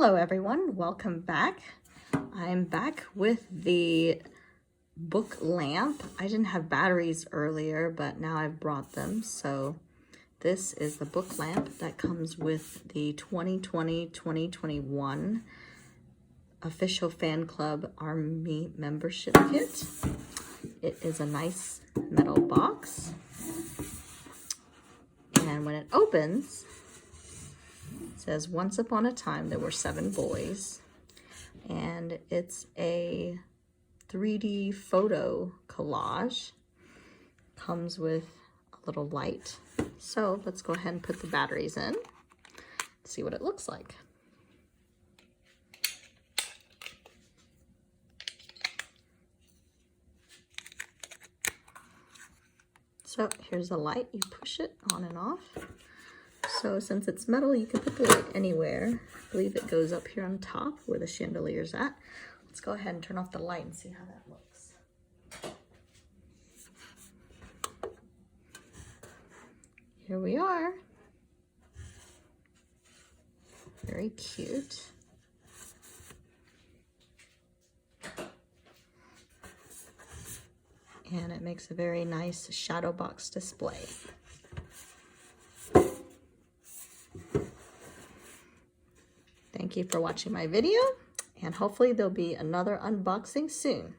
Hello everyone, welcome back. I'm back with the book lamp. I didn't have batteries earlier, but now I've brought them. So this is the book lamp that comes with the 2020-2021 official fan club ARMY membership kit. It is a nice metal box. And when it opens, it says, "Once upon a time, there were 7 boys." And it's a 3D photo collage. Comes with a little light. So let's go ahead and put the batteries in. See what it looks like. So here's the light. You push it on and off. So since it's metal, you can put the light anywhere. I believe it goes up here on top where the chandelier's at. Let's go ahead and turn off the light and see how that looks. Here we are. Very cute. And it makes a very nice shadow box display. Thank you for watching my video, and hopefully there'll be another unboxing soon.